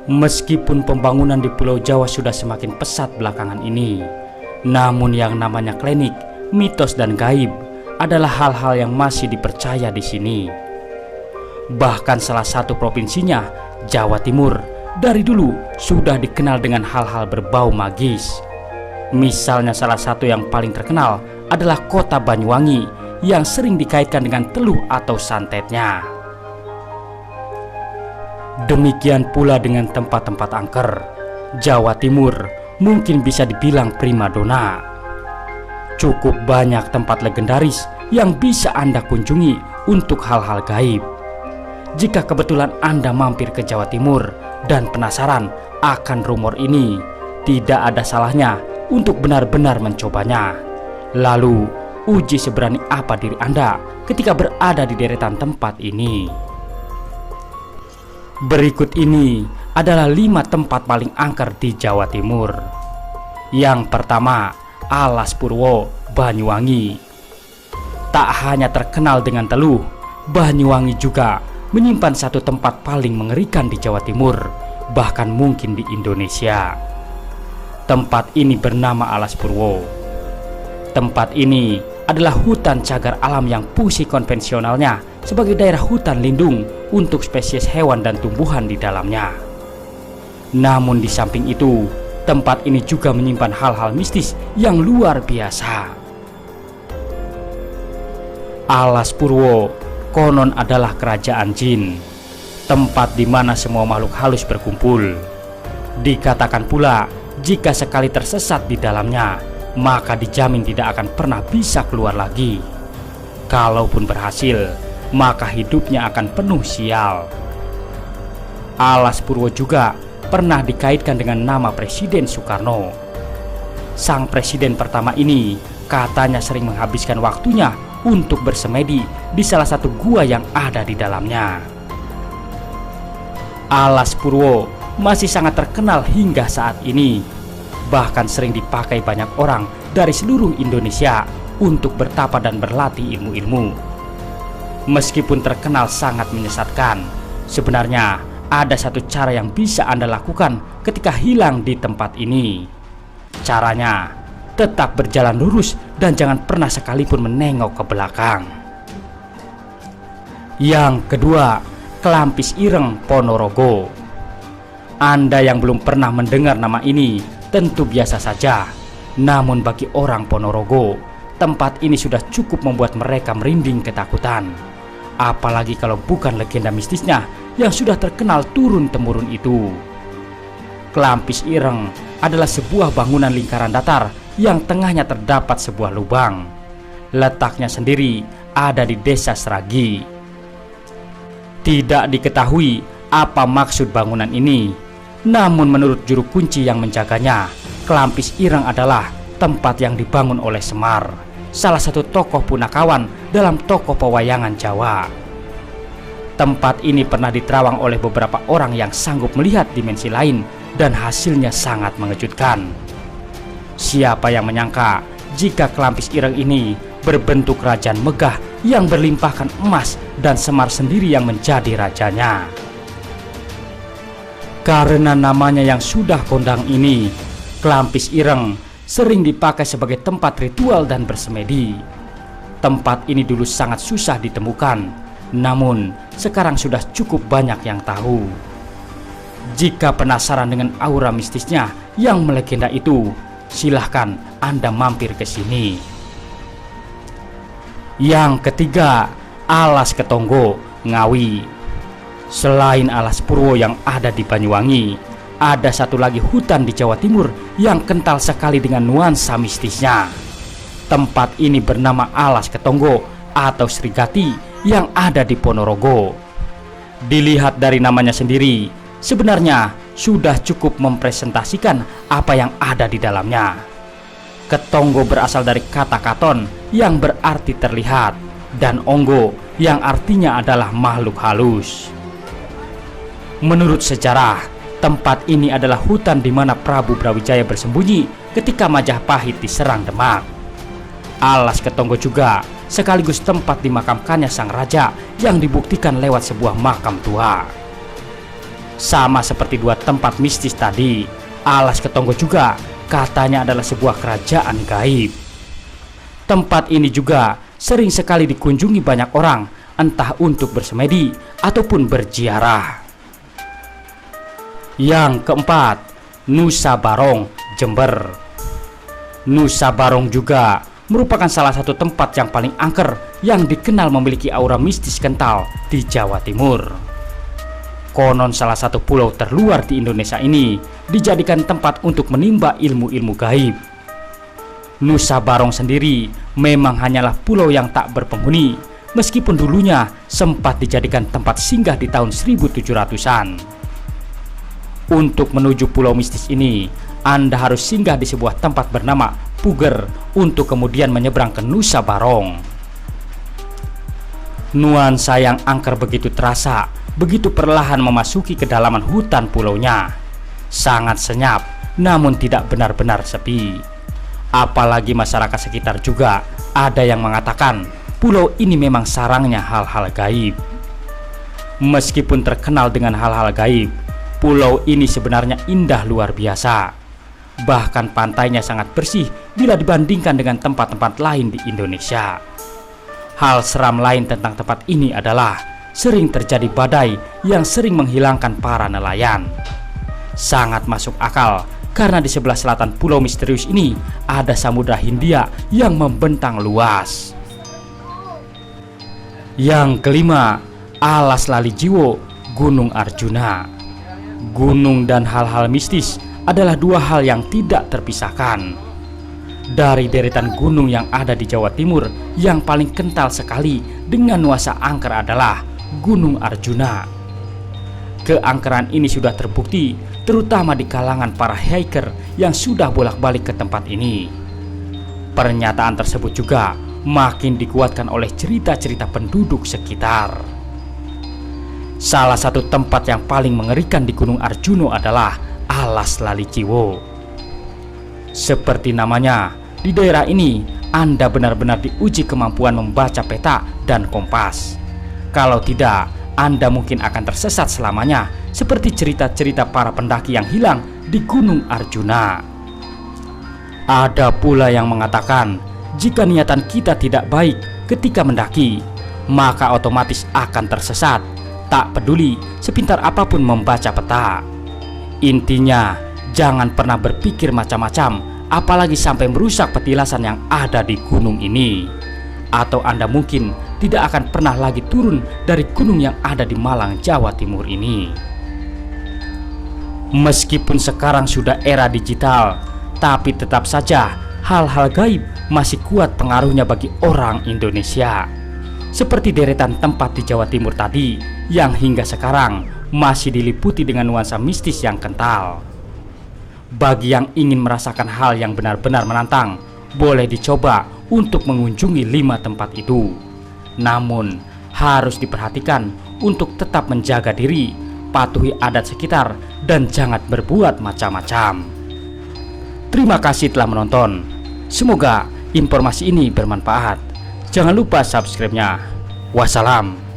Meskipun pembangunan di Pulau Jawa sudah semakin pesat belakangan ini, namun yang namanya klinik, mitos dan gaib adalah hal-hal yang masih dipercaya di sini. Bahkan salah satu provinsinya, Jawa Timur, dari dulu sudah dikenal dengan hal-hal berbau magis. Misalnya salah satu yang paling terkenal adalah kota Banyuwangi yang sering dikaitkan dengan teluh atau santetnya. Demikian pula dengan tempat-tempat angker. Jawa Timur mungkin bisa dibilang primadona. Cukup banyak tempat legendaris yang bisa Anda kunjungi untuk hal-hal gaib. Jika kebetulan Anda mampir ke Jawa Timur dan penasaran akan rumor ini, tidak ada salahnya untuk benar-benar mencobanya. Lalu, uji seberani apa diri Anda ketika berada di deretan tempat ini. Berikut ini adalah 5 tempat paling angker di Jawa Timur. Yang pertama, Alas Purwo, Banyuwangi. Tak hanya terkenal dengan teluh, Banyuwangi juga menyimpan satu tempat paling mengerikan di Jawa Timur, bahkan mungkin di Indonesia. Tempat ini bernama Alas Purwo. Tempat ini adalah hutan cagar alam yang fungsi konvensionalnya sebagai daerah hutan lindung untuk spesies hewan dan tumbuhan di dalamnya. Namun di samping itu, tempat ini juga menyimpan hal-hal mistis yang luar biasa. Alas Purwo konon adalah kerajaan jin, tempat di mana semua makhluk halus berkumpul. Dikatakan pula, jika sekali tersesat di dalamnya, maka dijamin tidak akan pernah bisa keluar lagi. Kalaupun berhasil, maka hidupnya akan penuh sial. Alas Purwo juga pernah dikaitkan dengan nama Presiden Soekarno. Sang presiden pertama ini katanya sering menghabiskan waktunya untuk bersemedi di salah satu gua yang ada di dalamnya. Alas Purwo masih sangat terkenal hingga saat ini. Bahkan sering dipakai banyak orang dari seluruh Indonesia untuk bertapa dan berlatih ilmu-ilmu. Meskipun terkenal sangat menyesatkan, sebenarnya ada satu cara yang bisa Anda lakukan ketika hilang di tempat ini. Caranya, tetap berjalan lurus dan jangan pernah sekalipun menengok ke belakang. Yang kedua, Kelampis Ireng, Ponorogo. Anda yang belum pernah mendengar nama ini tentu biasa saja. Namun bagi orang Ponorogo, tempat ini sudah cukup membuat mereka merinding ketakutan. Apalagi kalau bukan legenda mistisnya yang sudah terkenal turun-temurun itu. Kelampis Ireng adalah sebuah bangunan lingkaran datar yang tengahnya terdapat sebuah lubang. Letaknya sendiri ada di Desa Seragi. Tidak diketahui apa maksud bangunan ini. Namun menurut juru kunci yang menjaganya, Kelampis Ireng adalah tempat yang dibangun oleh Semar, salah satu tokoh punakawan dalam tokoh pewayangan Jawa. Tempat ini pernah diterawang oleh beberapa orang yang sanggup melihat dimensi lain dan hasilnya sangat mengejutkan. Siapa yang menyangka jika Kelampis Ireng ini berbentuk kerajaan megah yang berlimpahkan emas dan Semar sendiri yang menjadi rajanya. Karena namanya yang sudah kondang ini, Kelampis Ireng sering dipakai sebagai tempat ritual dan bersemedi. Tempat ini dulu sangat susah ditemukan, namun sekarang sudah cukup banyak yang tahu. Jika penasaran dengan aura mistisnya yang melegenda itu, silahkan Anda mampir ke sini. Yang ketiga, Alas Ketonggo, Ngawi. Selain Alas Purwo yang ada di Banyuwangi, ada satu lagi hutan di Jawa Timur yang kental sekali dengan nuansa mistisnya. Tempat ini bernama Alas Ketonggo atau Srigati yang ada di Ponorogo. Dilihat dari namanya sendiri, sebenarnya sudah cukup mempresentasikan apa yang ada di dalamnya. Ketonggo berasal dari kata katon yang berarti terlihat, dan onggo yang artinya adalah makhluk halus. Menurut sejarah, tempat ini adalah hutan di mana Prabu Brawijaya bersembunyi ketika Majapahit diserang Demak. Alas Ketonggo juga sekaligus tempat dimakamkannya sang raja yang dibuktikan lewat sebuah makam tua. Sama seperti dua tempat mistis tadi, Alas Ketonggo juga katanya adalah sebuah kerajaan gaib. Tempat ini juga sering sekali dikunjungi banyak orang, entah untuk bersemedi ataupun berziarah. Yang keempat, Nusa Barong, Jember. Nusa Barong juga merupakan salah satu tempat yang paling angker yang dikenal memiliki aura mistis kental di Jawa Timur. Konon salah satu pulau terluar di Indonesia ini dijadikan tempat untuk menimba ilmu-ilmu gaib. Nusa Barong sendiri memang hanyalah pulau yang tak berpenghuni, meskipun dulunya sempat dijadikan tempat singgah di tahun 1700-an. Untuk menuju pulau mistis ini, Anda harus singgah di sebuah tempat bernama Puger untuk kemudian menyeberang ke Nusa Barong. Nuansa yang angker begitu terasa begitu perlahan memasuki kedalaman hutan pulaunya. Sangat senyap, namun tidak benar-benar sepi. Apalagi masyarakat sekitar juga ada yang mengatakan pulau ini memang sarangnya hal-hal gaib. Meskipun terkenal dengan hal-hal gaib, pulau ini sebenarnya indah luar biasa. Bahkan pantainya sangat bersih bila dibandingkan dengan tempat-tempat lain di Indonesia. Hal seram lain tentang tempat ini adalah sering terjadi badai yang sering menghilangkan para nelayan. Sangat masuk akal karena di sebelah selatan pulau misterius ini ada Samudra Hindia yang membentang luas. Yang kelima, Alas Lali Jiwo, Gunung Arjuna. Gunung dan hal-hal mistis adalah dua hal yang tidak terpisahkan. Dari deretan gunung yang ada di Jawa Timur, yang paling kental sekali dengan nuansa angker adalah Gunung Arjuna. Keangkeran ini sudah terbukti terutama di kalangan para hiker yang sudah bolak-balik ke tempat ini. Pernyataan tersebut juga makin dikuatkan oleh cerita-cerita penduduk sekitar. Salah satu tempat yang paling mengerikan di Gunung Arjuna adalah Alas Lali Jiwo. Seperti namanya, di daerah ini Anda benar-benar diuji kemampuan membaca peta dan kompas. Kalau tidak, Anda mungkin akan tersesat selamanya, seperti cerita-cerita para pendaki yang hilang di Gunung Arjuna. Ada pula yang mengatakan, jika niatan kita tidak baik ketika mendaki, maka otomatis akan tersesat, tak peduli sepintar apapun membaca peta. Intinya, jangan pernah berpikir macam-macam, apalagi sampai merusak petilasan yang ada di gunung ini. Atau Anda mungkin tidak akan pernah lagi turun dari gunung yang ada di Malang, Jawa Timur ini. Meskipun sekarang sudah era digital, tapi tetap saja hal-hal gaib masih kuat pengaruhnya bagi orang Indonesia. Seperti deretan tempat di Jawa Timur tadi yang hingga sekarang masih diliputi dengan nuansa mistis yang kental. Bagi yang ingin merasakan hal yang benar-benar menantang, boleh dicoba untuk mengunjungi 5 tempat itu. Namun harus diperhatikan untuk tetap menjaga diri, patuhi adat sekitar, dan jangan berbuat macam-macam. Terima kasih telah menonton. Semoga informasi ini bermanfaat. Jangan lupa subscribe-nya. Wassalam.